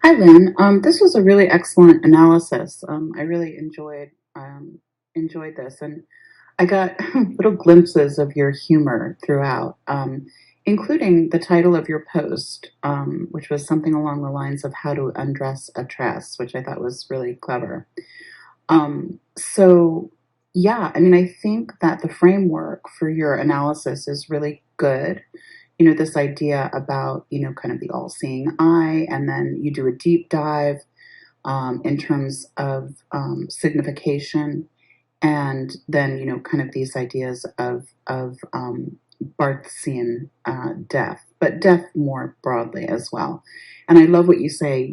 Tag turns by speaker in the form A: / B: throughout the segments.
A: Hi, Lynn. This was a really excellent analysis. I really enjoyed this, and I got little glimpses of your humor throughout, including the title of your post, which was something along the lines of "How to Undress a Tress," which I thought was really clever. So, yeah, I mean, I think that the framework for your analysis is really good. This idea about, kind of the all seeing eye, and then you do a deep dive in terms of signification, and then, kind of these ideas of Barthian death, but death more broadly as well. And I love what you say,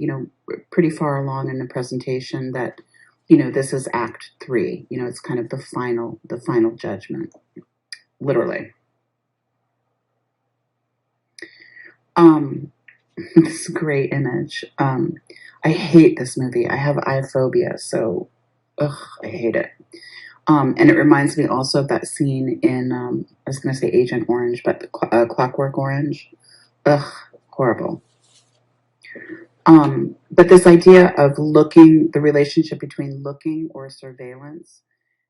A: pretty far along in the presentation that, this is Act 3. It's kind of the final judgment, literally. Um, this great image. I hate this movie. I have eye so ugh, I hate it. And it reminds me also of that scene in, I was going to say Agent Orange, but Clockwork Orange. Ugh, horrible. But this idea of looking, the relationship between looking or surveillance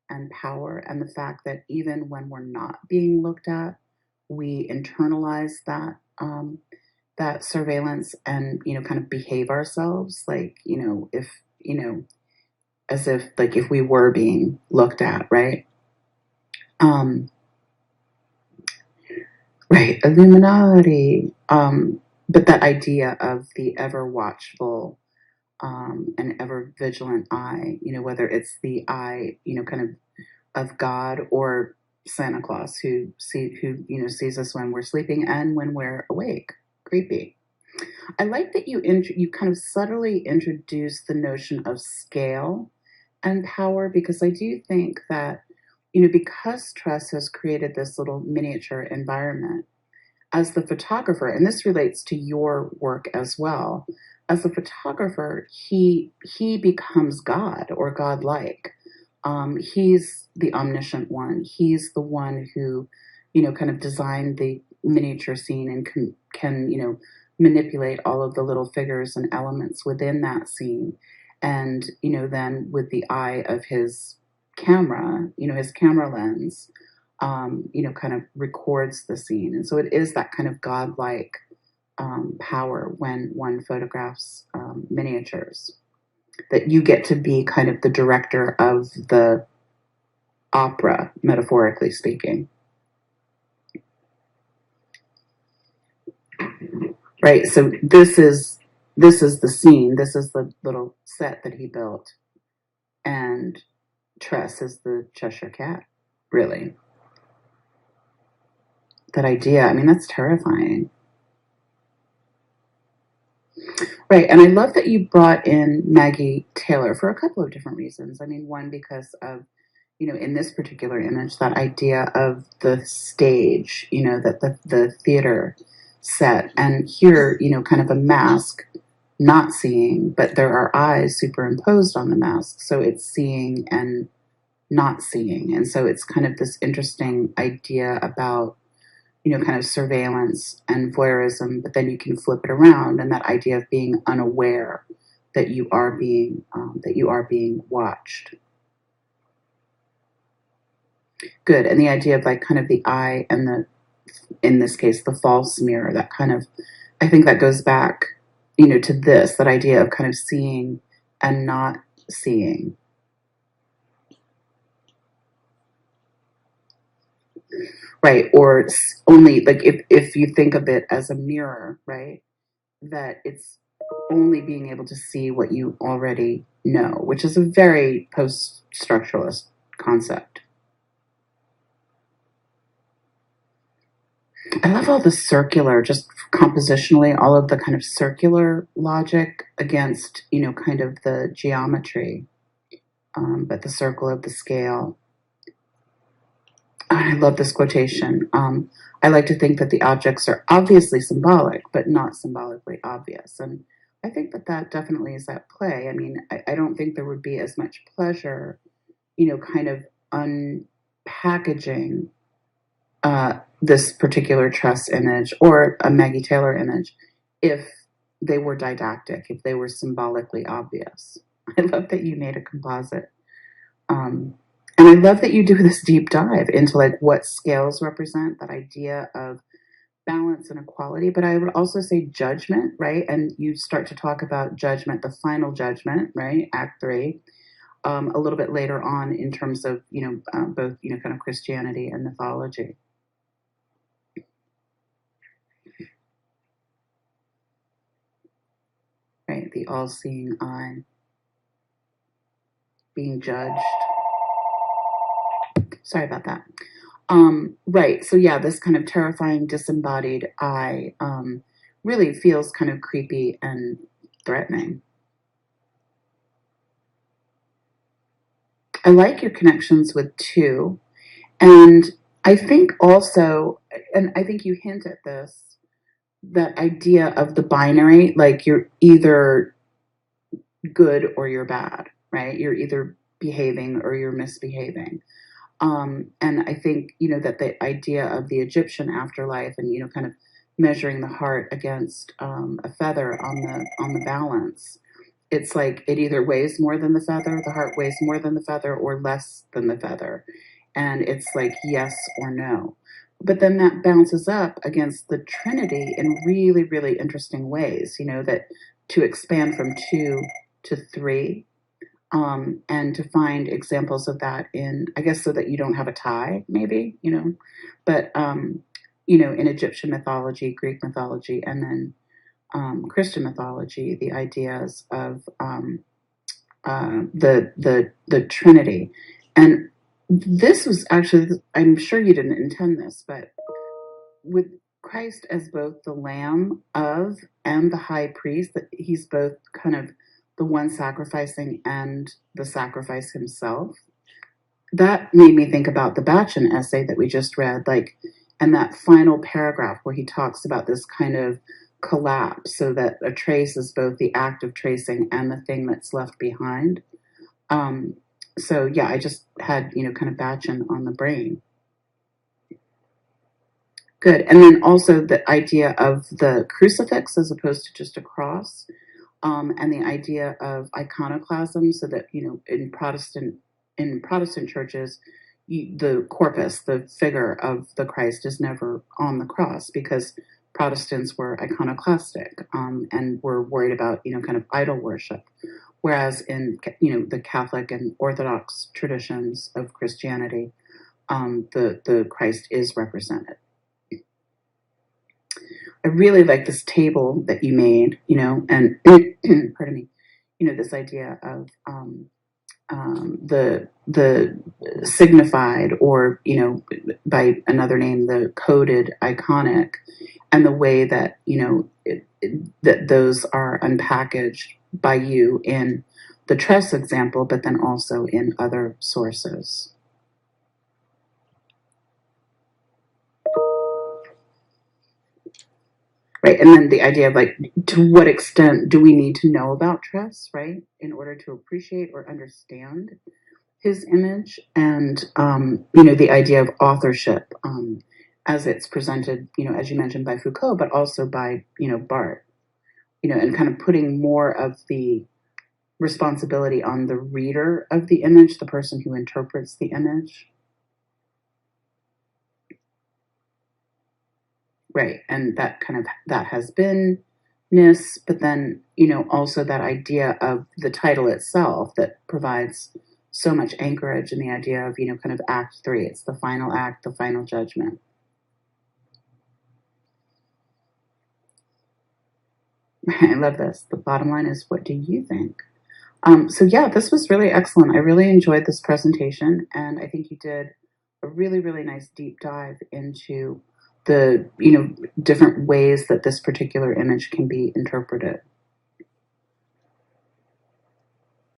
A: and power, and the fact that even when we're not being looked at, we internalize that surveillance and kind of behave ourselves like if as if like if we were being looked at, right? um right, Illuminati. But that idea of the ever watchful and ever vigilant eye, whether it's the eye, kind of God, or Santa Claus, who sees us when we're sleeping and when we're awake. Creepy. I like that you kind of subtly introduce the notion of scale and power, because I do think that because Tress has created this little miniature environment, as the photographer, and this relates to your work as well, as a photographer, he becomes God or godlike. He's the omniscient one. He's the one who, kind of designed the miniature scene and can manipulate all of the little figures and elements within that scene. And, then with the eye of his camera, his camera lens, kind of records the scene. And so it is that kind of godlike power when one photographs miniatures, that you get to be kind of the director of the opera, metaphorically speaking. Right. So this is the scene. This is the little set that he built, and Tress is the Cheshire Cat. Really, that idea. I mean, that's terrifying. Right. And I love that you brought in Maggie Taylor for a couple of different reasons. I mean, one, because of, in this particular image, that idea of the stage, that the theater set, and here, kind of a mask, not seeing, but there are eyes superimposed on the mask. So it's seeing and not seeing. And so it's kind of this interesting idea about, kind of surveillance and voyeurism, but then you can flip it around, and that idea of being unaware that you are being watched. Good. And the idea of like kind of the eye and in this case, the false mirror, that kind of, I think that goes back, to this, that idea of kind of seeing and not seeing. Right. Or only like if you think of it as a mirror, right, that it's only being able to see what you already know, which is a very post-structuralist concept. I love all the circular, just compositionally, all of the kind of circular logic against, kind of the geometry, but the circle of the scale. I love this quotation. I like to think that the objects are obviously symbolic, but not symbolically obvious. And I think that that definitely is at play. I mean, I don't think there would be as much pleasure, kind of unpackaging this particular Tress image or a Maggie Taylor image if they were didactic, if they were symbolically obvious. I love that you made a composite. And I love that you do this deep dive into like what scales represent that idea of balance and equality, but I would also say judgment, right? And you start to talk about judgment, the final judgment, right? Act 3, a little bit later on in terms of, both, kind of Christianity and mythology. Right? The all-seeing eye, being judged. Sorry about that. Right. So yeah, this kind of terrifying disembodied eye really feels kind of creepy and threatening. I like your connections with 2. And I think also, and I think you hint at this, that idea of the binary, like you're either good or you're bad, right? You're either behaving or you're misbehaving. And I think, that the idea of the Egyptian afterlife and, kind of measuring the heart against a feather on the balance, it's like it either weighs more than the feather, the heart weighs more than the feather or less than the feather. And it's like yes or no. But then that bounces up against the Trinity in really, really interesting ways, that to expand from 2 to 3, and to find examples of that in, I guess, so that you don't have a tie, maybe, but, in Egyptian mythology, Greek mythology, and then Christian mythology, the ideas of the Trinity. And this was actually, I'm sure you didn't intend this, but with Christ as both the Lamb of and the High Priest, that he's both kind of the one sacrificing and the sacrifice himself. That made me think about the Batchin essay that we just read, like, and that final paragraph where he talks about this kind of collapse, so that a trace is both the act of tracing and the thing that's left behind. So yeah, I just had, kind of Batchin on the brain. Good. And then also the idea of the crucifix as opposed to just a cross, and the idea of iconoclasm, so that, in Protestant churches, the corpus, the figure of the Christ, is never on the cross because Protestants were iconoclastic, and were worried about, kind of idol worship. Whereas in, the Catholic and Orthodox traditions of Christianity, the Christ is represented. I really like this table that you made, and pardon me, this idea of the signified, or, by another name, the coded iconic, and the way that, that those are unpackaged by you in the Tress example, but then also in other sources. Right, and then the idea of like, to what extent do we need to know about Tress, right, in order to appreciate or understand his image, and the idea of authorship, as it's presented, as you mentioned, by Foucault, but also by Barthes, and kind of putting more of the responsibility on the reader of the image, the person who interprets the image. Right, and that kind of, that has been-ness, but then, also that idea of the title itself that provides so much anchorage in the idea of, kind of Act 3. It's the final act, the final judgment. I love this. The bottom line is, what do you think? So yeah, this was really excellent. I really enjoyed this presentation, and I think you did a really, really nice deep dive into the, different ways that this particular image can be interpreted.